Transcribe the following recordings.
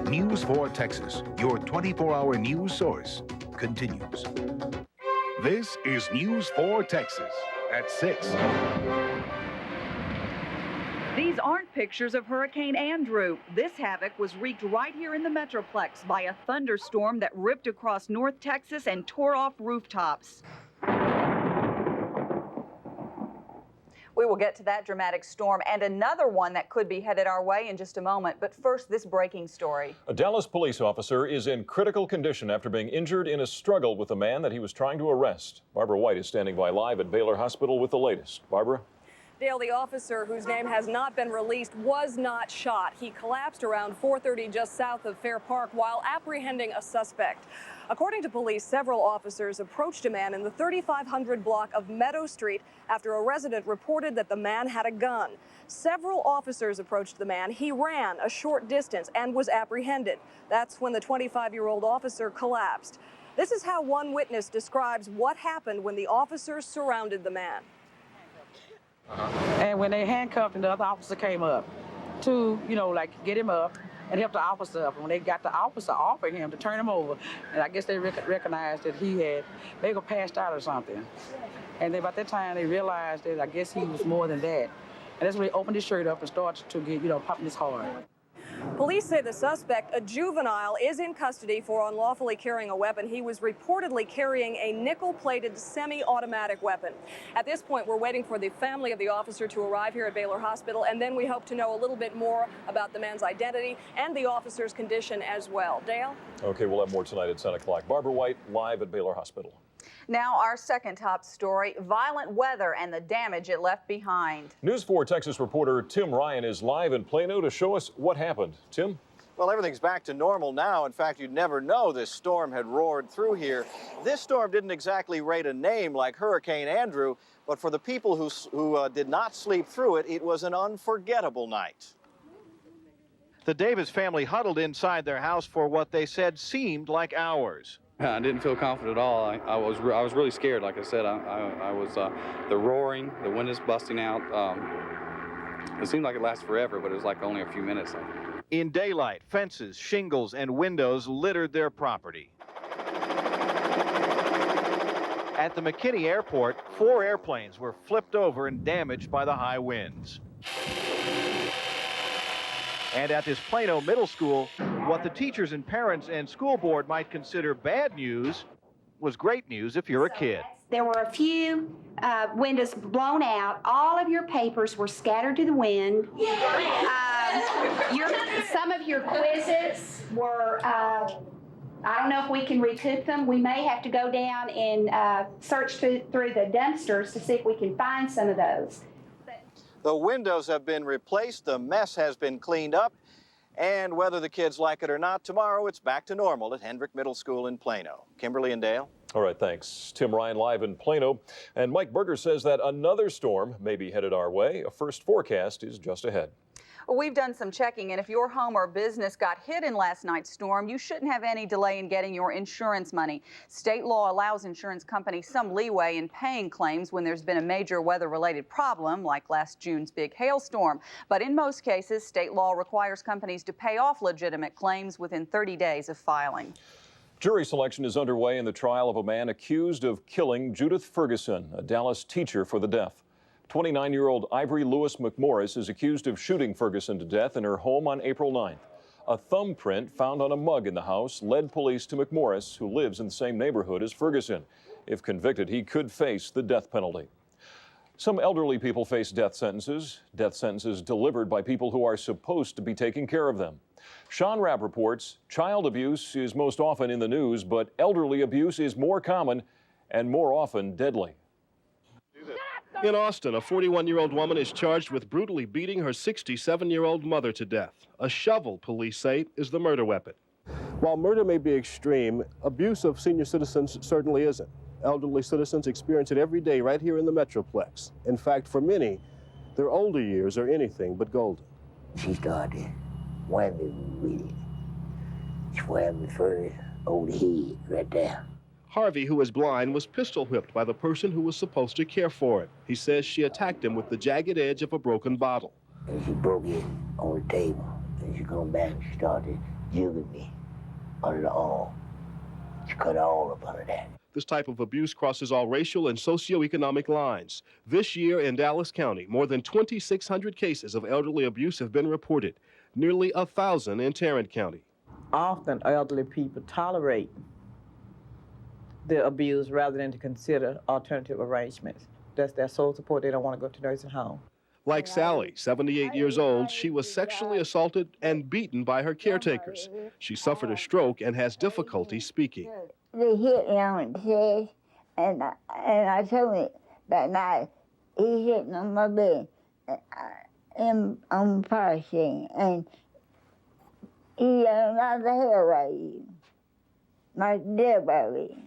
News 4 Texas, your 24-hour news source, continues. This is News 4 Texas at 6. These aren't pictures of Hurricane Andrew. This havoc was wreaked right here in the Metroplex by a thunderstorm that ripped across North Texas and tore off rooftops. We will get to that dramatic storm and another one that could be headed our way in just a moment. But first, this breaking story. A Dallas police officer is in critical condition after being injured in a struggle with a man that he was trying to arrest. Barbara White is standing by live at Baylor Hospital with the latest. Barbara? Dale, the officer, whose name has not been released, was not shot. He collapsed around 4:30 just south of Fair Park while apprehending a suspect. According to police, several officers approached a man in the 3500 block of Meadow Street after a resident reported that the man had a gun. Several officers approached the man. He ran a short distance and was apprehended. That's when the 25-year-old officer collapsed. This is how one witness describes what happened when the officers surrounded the man. And when they handcuffed him, the other officer came up to, get him up and help the officer up. And when they got the officer offering him to turn him over, and I guess they recognized that he had maybe passed out or something. And then by that time, they realized that I guess he was more than that. And that's when they opened his shirt up and started to get, popping his heart. Police say the suspect, a juvenile, is in custody for unlawfully carrying a weapon. He was reportedly carrying a nickel-plated semi-automatic weapon. At this point, we're waiting for the family of the officer to arrive here at Baylor Hospital, and then we hope to know a little bit more about the man's identity and the officer's condition as well. Dale? Okay, we'll have more tonight at 10 o'clock. Barbara White, live at Baylor Hospital. Now, our second top story, violent weather and the damage it left behind. News 4 Texas reporter Tim Ryan is live in Plano to show us what happened. Tim? Well, everything's back to normal now. In fact, you'd never know this storm had roared through here. This storm didn't exactly rate a name like Hurricane Andrew, but for the people who did not sleep through it, it was an unforgettable night. The Davis family huddled inside their house for what they said seemed like hours. I didn't feel confident at all. I was really scared. Like I said, I was the roaring, the windows busting out. It seemed like it lasted forever, but it was like only a few minutes. In daylight, fences, shingles, and windows littered their property. At the McKinney Airport, 4 airplanes were flipped over and damaged by the high winds. And at this Plano Middle School, what the teachers and parents and school board might consider bad news was great news if you're a kid. There were a few windows blown out. All of your papers were scattered to the wind. Some of your quizzes were, I don't know if we can recoup them. We may have to go down and search through the dumpsters to see if we can find some of those. The windows have been replaced, the mess has been cleaned up, and whether the kids like it or not, tomorrow it's back to normal at Hendrick Middle School in Plano. Kimberly and Dale. All right, thanks. Tim Ryan live in Plano. And Mike Berger says that another storm may be headed our way. A first forecast is just ahead. Well, we've done some checking, and if your home or business got hit in last night's storm, you shouldn't have any delay in getting your insurance money. State law allows insurance companies some leeway in paying claims when there's been a major weather-related problem, like last June's big hailstorm. But in most cases, state law requires companies to pay off legitimate claims within 30 days of filing. Jury selection is underway in the trial of a man accused of killing Judith Ferguson, a Dallas teacher for the deaf. 29-year-old Ivory Lewis McMorris is accused of shooting Ferguson to death in her home on April 9th. A thumbprint found on a mug in the house led police to McMorris, who lives in the same neighborhood as Ferguson. If convicted, he could face the death penalty. Some elderly people face death sentences delivered by people who are supposed to be taking care of them. Sean Rapp reports child abuse is most often in the news, but elderly abuse is more common and more often deadly. In Austin, a 41-year-old woman is charged with brutally beating her 67-year-old mother to death. A shovel, police say, is the murder weapon. While murder may be extreme, abuse of senior citizens certainly isn't. Elderly citizens experience it every day right here in the Metroplex. In fact, for many, their older years are anything but golden. She started whamming me with it. She whammed me first over the head right there. Harvey, who is blind, was pistol whipped by the person who was supposed to care for him. He says she attacked him with the jagged edge of a broken bottle. And she broke it on the table. And she come back and started jugged me under the arm. She cut all up under that. This type of abuse crosses all racial and socioeconomic lines. This year in Dallas County, more than 2,600 cases of elderly abuse have been reported, nearly 1,000 in Tarrant County. Often elderly people tolerate the abuse rather than to consider alternative arrangements. That's their sole support. They don't want to go to nursing home. Like Sally, 78 years old, she was sexually assaulted and beaten by her caretakers. She suffered a stroke and has difficulty speaking. They hit me on the chest, and I told me that night he hit me on my bed, on the fire scene, and he yelled, "Not the hell are you? My dead baby."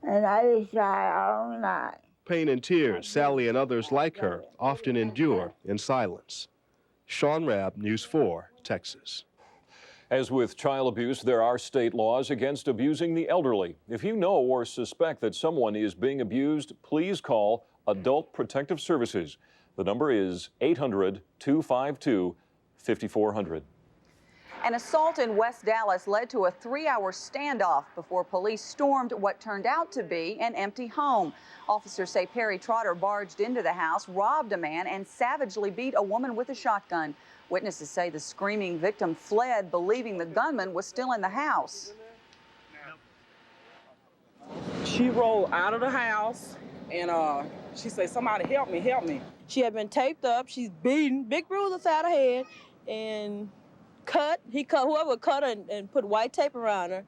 And I just cried all night. Pain and tears Sally and others like her often endure in silence. Sean Rabb, News 4, Texas. As with child abuse, there are state laws against abusing the elderly. If you know or suspect that someone is being abused, please call Adult Protective Services. The number is 800-252-5400. An assault in West Dallas led to a 3-hour standoff before police stormed what turned out to be an empty home. Officers say Perry Trotter barged into the house, robbed a man, and savagely beat a woman with a shotgun. Witnesses say the screaming victim fled, believing the gunman was still in the house. She rolled out of the house, and she said, "Somebody help me, help me." She had been taped up. She's beaten, big bruises out her head, and whoever cut her and put white tape around her.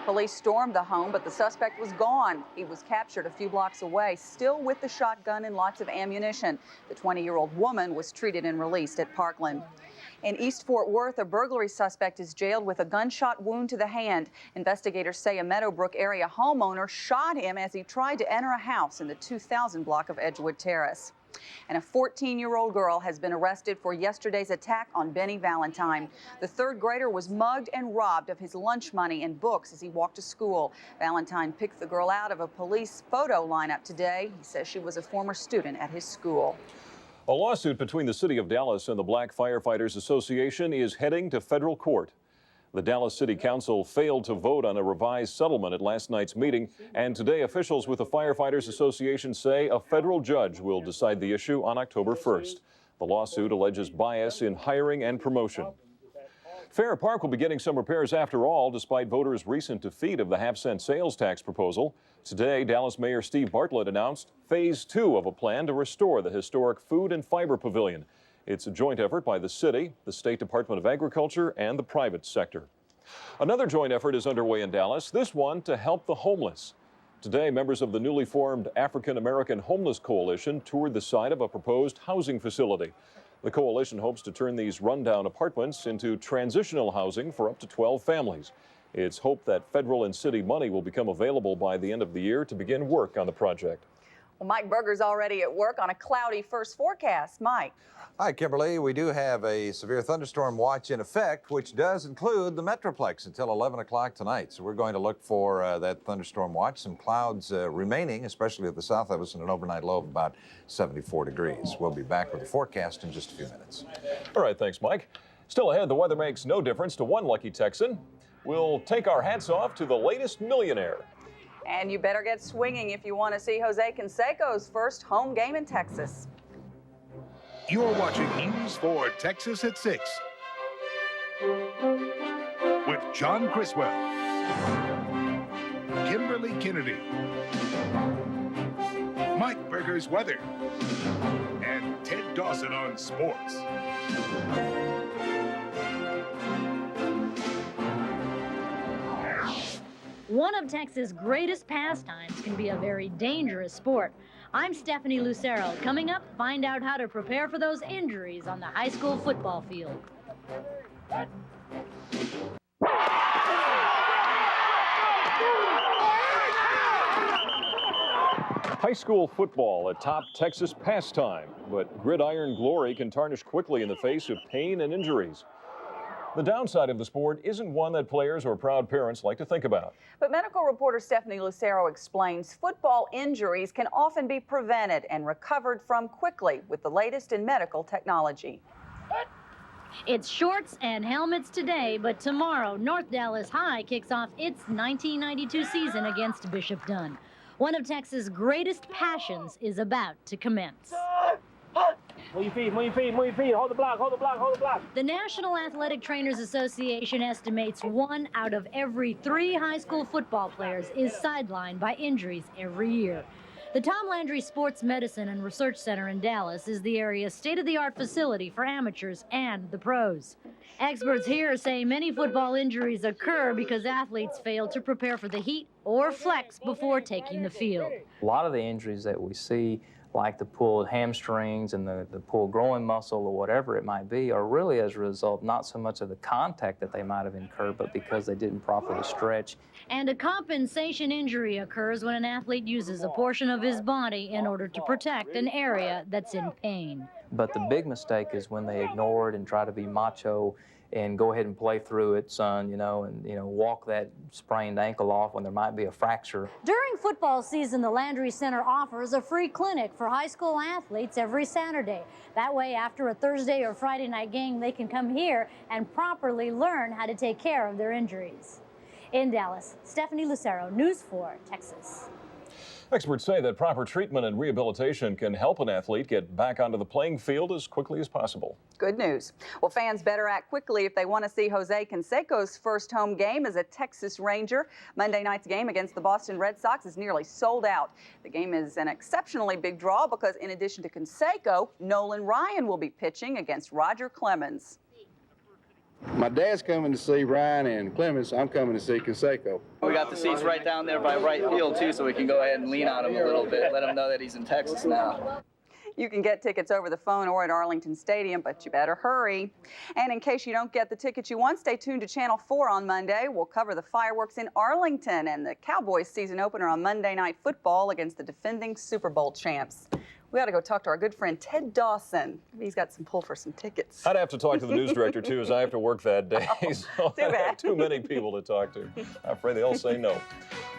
Police stormed the home, but the suspect was gone. He was captured a few blocks away, still with the shotgun and lots of ammunition. The 20-year-old woman was treated and released at Parkland. In East Fort Worth, a burglary suspect is jailed with a gunshot wound to the hand. Investigators say a Meadowbrook area homeowner shot him as he tried to enter a house in the 2000 block of Edgewood Terrace. And a 14-year-old girl has been arrested for yesterday's attack on Benny Valentine. The third grader was mugged and robbed of his lunch money and books as he walked to school. Valentine picked the girl out of a police photo lineup today. He says she was a former student at his school. A lawsuit between the City of Dallas and the Black Firefighters Association is heading to federal court. The Dallas City Council failed to vote on a revised settlement at last night's meeting, and today officials with the Firefighters Association say a federal judge will decide the issue on October 1st. The lawsuit alleges bias in hiring and promotion. Fair Park will be getting some repairs after all, despite voters' recent defeat of the half-cent sales tax proposal. Today, Dallas Mayor Steve Bartlett announced Phase 2 of a plan to restore the historic Food and Fiber Pavilion. It's a joint effort by the city, the State Department of Agriculture, and the private sector. Another joint effort is underway in Dallas, this one to help the homeless. Today, members of the newly formed African American Homeless Coalition toured the site of a proposed housing facility. The coalition hopes to turn these rundown apartments into transitional housing for up to 12 families. It's hoped that federal and city money will become available by the end of the year to begin work on the project. Well, Mike Berger's already at work on a cloudy first forecast. Mike. Hi, Kimberly. We do have a severe thunderstorm watch in effect, which does include the Metroplex until 11 o'clock tonight. So we're going to look for that thunderstorm watch. Some clouds remaining, especially at the south of us, and an overnight low of about 74 degrees. We'll be back with the forecast in just a few minutes. All right, thanks, Mike. Still ahead, the weather makes no difference to one lucky Texan. We'll take our hats off to the latest millionaire. And you better get swinging if you want to see Jose Canseco's first home game in Texas. You're watching News 4 Texas at 6 with John Criswell, Kimberly Kennedy, Mike Berger's weather, and Ted Dawson on sports. One of Texas' greatest pastimes can be a very dangerous sport. I'm Stephanie Lucero. Coming up, find out how to prepare for those injuries on the high school football field. High school football, a top Texas pastime, but gridiron glory can tarnish quickly in the face of pain and injuries. The downside of the sport isn't one that players or proud parents like to think about. But medical reporter Stephanie Lucero explains football injuries can often be prevented and recovered from quickly with the latest in medical technology. It's shorts and helmets today, but tomorrow, North Dallas High kicks off its 1992 season against Bishop Dunn. One of Texas' greatest passions is about to commence. Move your feet, move your feet, move your feet. Hold the block, hold the block, hold the block. The National Athletic Trainers Association estimates 1 out of every 3 high school football players is sidelined by injuries every year. The Tom Landry Sports Medicine and Research Center in Dallas is the area's state-of-the-art facility for amateurs and the pros. Experts here say many football injuries occur because athletes fail to prepare for the heat or flex before taking the field. A lot of the injuries that we see, like the pulled hamstrings and the pulled groin muscle or whatever it might be, are really as a result not so much of the contact that they might have incurred, but because they didn't properly stretch. And a compensation injury occurs when an athlete uses a portion of his body in order to protect an area that's in pain. But the big mistake is when they ignore it and try to be macho and go ahead and play through it, son, and walk that sprained ankle off when there might be a fracture. During football season, the Landry Center offers a free clinic for high school athletes every Saturday. That way, after a Thursday or Friday night game, they can come here and properly learn how to take care of their injuries. In Dallas, Stephanie Lucero, News 4, Texas. Experts say that proper treatment and rehabilitation can help an athlete get back onto the playing field as quickly as possible. Good news. Well, fans better act quickly if they want to see Jose Canseco's first home game as a Texas Ranger. Monday night's game against the Boston Red Sox is nearly sold out. The game is an exceptionally big draw because in addition to Canseco, Nolan Ryan will be pitching against Roger Clemens. My dad's coming to see Ryan and Clemens. I'm coming to see Canseco. We got the seats right down there by right field, too, so we can go ahead and lean on him a little bit, let him know that he's in Texas now. You can get tickets over the phone or at Arlington Stadium, but you better hurry. And in case you don't get the tickets you want, stay tuned to Channel 4 on Monday. We'll cover the fireworks in Arlington and the Cowboys season opener on Monday Night Football against the defending Super Bowl champs. We ought to go talk to our good friend Ted Dawson. He's got some pull for some tickets. I'd have to talk to the news director, too, as I have to work that day. So too bad. I have too many people to talk to. I'm afraid they all say no.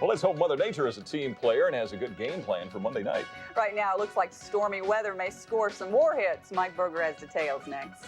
Well, let's hope Mother Nature is a team player and has a good game plan for Monday night. Right now, it looks like stormy weather may score some more hits. Mike Berger has details next.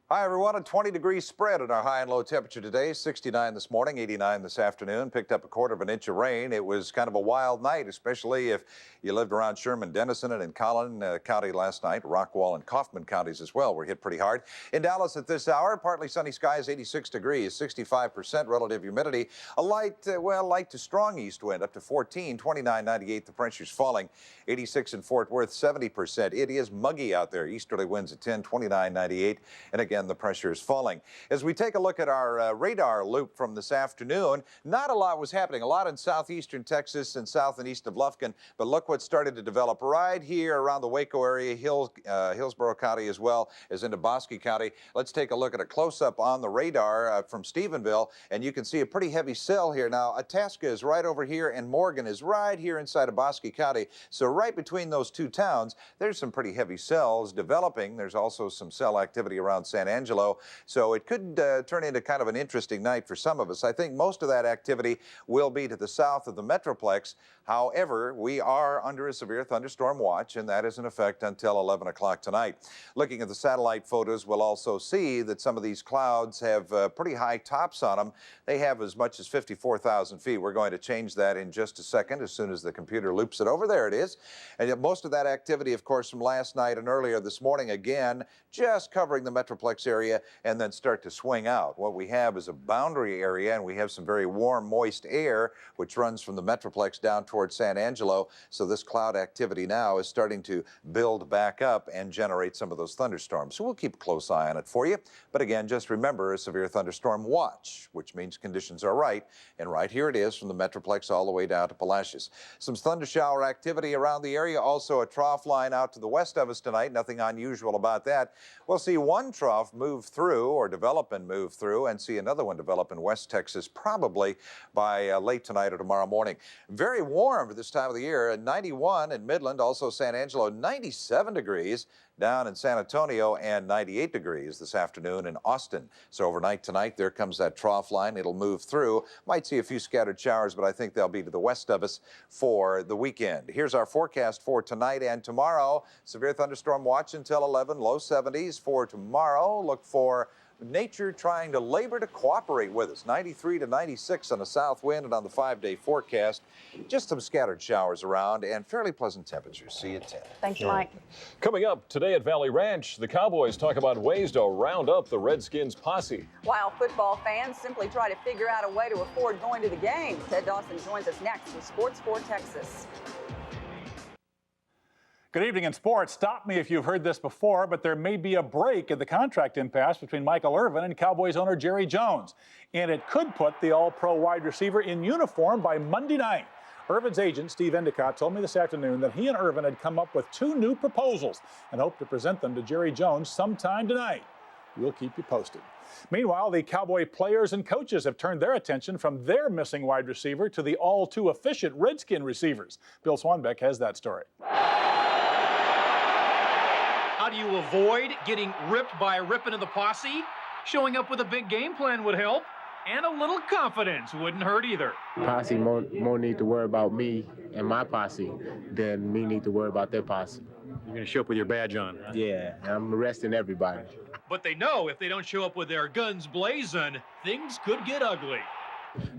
Hi, everyone. A 20-degree spread in our high and low temperature today. 69 this morning, 89 this afternoon. Picked up a 1/4 inch of rain. It was kind of a wild night, especially if you lived around Sherman, Denison, and in Collin County last night. Rockwall and Kaufman counties as well were hit pretty hard. In Dallas at this hour, partly sunny skies, 86 degrees, 65% relative humidity. A light to strong east wind up to 14, 29.98. The pressure's falling. 86 in Fort Worth, 70%. It is muggy out there. Easterly winds at 10, 29.98. And again, the pressure is falling. As we take a look at our radar loop from this afternoon, not a lot was happening. A lot in southeastern Texas and south and east of Lufkin, but look what started to develop right here around the Waco area, Hillsborough County, as well as into Bosque County. Let's take a look at a close-up on the radar from Stephenville, and you can see a pretty heavy cell here. Now, Itasca is right over here, and Morgan is right here inside of Bosque County. So right between those two towns, there's some pretty heavy cells developing. There's also some cell activity around San Angelo, so it could turn into kind of an interesting night for some of us. I think most of that activity will be to the south of the Metroplex. However, we are under a severe thunderstorm watch, and that is in effect until 11 o'clock tonight. Looking at the satellite photos, we'll also see that some of these clouds have pretty high tops on them. They have as much as 54,000 feet. We're going to change that in just a second as soon as the computer loops it over. There it is. And yet most of that activity, of course, from last night and earlier this morning, again, just covering the Metroplex area and then start to swing out. What we have is a boundary area, and we have some very warm, moist air, which runs from the Metroplex down towards San Angelo. So this cloud activity now is starting to build back up and generate some of those thunderstorms. So we'll keep a close eye on it for you. But again, just remember a severe thunderstorm watch, which means conditions are right. And right here it is from the Metroplex all the way down to Palacios. Some thundershower activity around the area. Also a trough line out to the west of us tonight. Nothing unusual about that. We'll see one trough move through or develop and move through, and see another one develop in West Texas probably by late tonight or tomorrow morning. Very warm for this time of the year. 91 in Midland, also San Angelo, 97 degrees. down in San Antonio, and 98 degrees this afternoon in Austin. So overnight tonight, there comes that trough line. It'll move through. Might see a few scattered showers, but I think they'll be to the west of us for the weekend. Here's our forecast for tonight and tomorrow. Severe thunderstorm watch until 11, low 70s for tomorrow. Look for nature trying to labor to cooperate with us. 93 to 96 on the south wind, and on the 5-day forecast, just some scattered showers around and fairly pleasant temperatures. See you at 10. Thank you, Mike. Coming up today at Valley Ranch, the Cowboys talk about ways to round up the Redskins posse. While football fans simply try to figure out a way to afford going to the game. Ted Dawson joins us next with Sports 4 Texas. Good evening in sports. Stop me if you've heard this before, but there may be a break in the contract impasse between Michael Irvin and Cowboys owner Jerry Jones. And it could put the all-pro wide receiver in uniform by Monday night. Irvin's agent, Steve Endicott, told me this afternoon that he and Irvin had come up with 2 new proposals and hope to present them to Jerry Jones sometime tonight. We'll keep you posted. Meanwhile, the Cowboy players and coaches have turned their attention from their missing wide receiver to the all-too-efficient Redskin receivers. Bill Swanbeck has that story. How do you avoid getting ripped by a ripping of the posse? Showing up with a big game plan would help, and a little confidence wouldn't hurt either. Posse more need to worry about me and my posse than me need to worry about their posse. You're going to show up with your badge on. Yeah, I'm arresting everybody. But they know if they don't show up with their guns blazing, things could get ugly.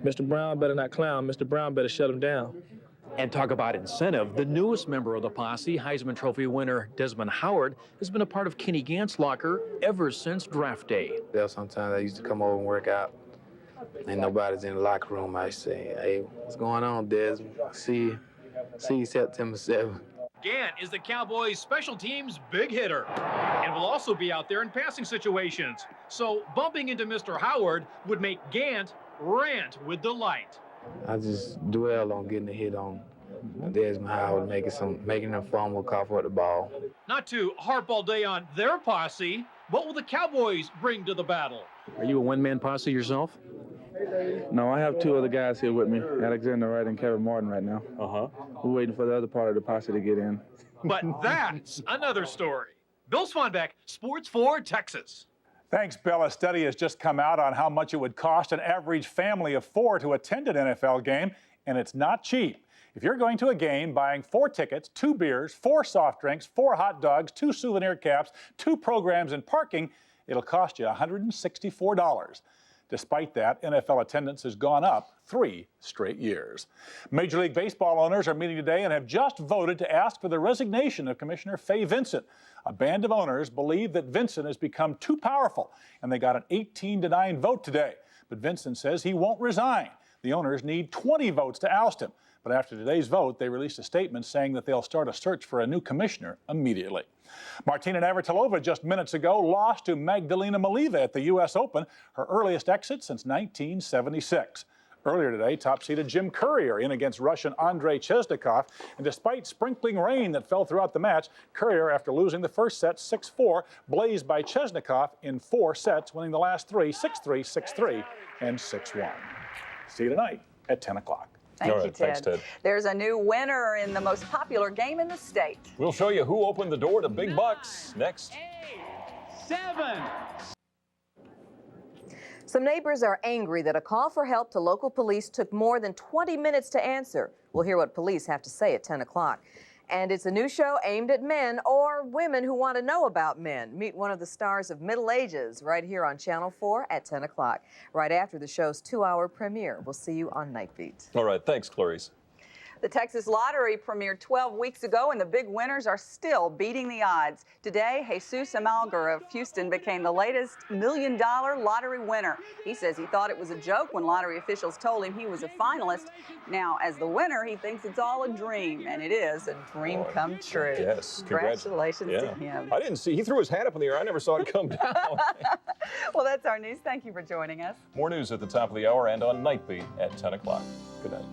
Mr. Brown better not clown. Mr. Brown better shut him down. And talk about incentive. The newest member of the posse, Heisman Trophy winner Desmond Howard, has been a part of Kenny Gant's locker ever since draft day. Sometimes I used to come over and work out. Ain't nobody's in the locker room. I say, hey, what's going on, Desmond? See you September 7th. Gant is the Cowboys' special teams big hitter and will also be out there in passing situations. So bumping into Mr. Howard would make Gant rant with delight. I just dwell on getting a hit on Desmond Howard, making them fumble, cough up the ball. Not to harp all day on their posse, what will the Cowboys bring to the battle? Are you a one-man posse yourself? No, I have 2 other guys here with me, Alexander Wright and Kevin Martin right now. We're waiting for the other part of the posse to get in. But that's another story. Bill Swanbeck, Sports 4 Texas. Thanks, Bill. A study has just come out on how much it would cost an average family of 4 to attend an NFL game, and it's not cheap. If you're going to a game, buying 4 tickets, 2 beers, 4 soft drinks, 4 hot dogs, 2 souvenir caps, 2 programs, and parking, it'll cost you $164. Despite that, NFL attendance has gone up 3 straight years. Major League Baseball owners are meeting today and have just voted to ask for the resignation of Commissioner Fay Vincent. A band of owners believe that Vincent has become too powerful, and they got an 18-9 vote today. But Vincent says he won't resign. The owners need 20 votes to oust him. But after today's vote, they released a statement saying that they'll start a search for a new commissioner immediately. Martina Navratilova just minutes ago lost to Magdalena Maliva at the U.S. Open, her earliest exit since 1976. Earlier today, top-seeded Jim Courier in against Russian Andrei Chesnikov, and despite sprinkling rain that fell throughout the match, Courier, after losing the first set 6-4, blazed by Chesnikov in 4 sets, winning the last 3, 6-3, 6-3, and 6-1. See you tonight at 10 o'clock. Thank you, Ted. Thanks, Ted. There's a new winner in the most popular game in the state. We'll show you who opened the door to big bucks next. 7. Some neighbors are angry that a call for help to local police took more than 20 minutes to answer. We'll hear what police have to say at 10 o'clock. And it's a new show aimed at men or women who want to know about men. Meet one of the stars of Middle Ages right here on Channel 4 at 10 o'clock, right after the show's 2-hour premiere. We'll see you on Night Beat. All right, thanks, Clarice. The Texas Lottery premiered 12 weeks ago, and the big winners are still beating the odds. Today, Jesus Amalgar of Houston became the latest $1 million lottery winner. He says he thought it was a joke when lottery officials told him he was a finalist. Now, as the winner, he thinks it's all a dream, and it is a dream come true. Yes, congratulations to him. I didn't see, he threw his hat up in the air. I never saw it come down. Well, that's our news. Thank you for joining us. More news at the top of the hour and on Night Beat at 10 o'clock. Good night.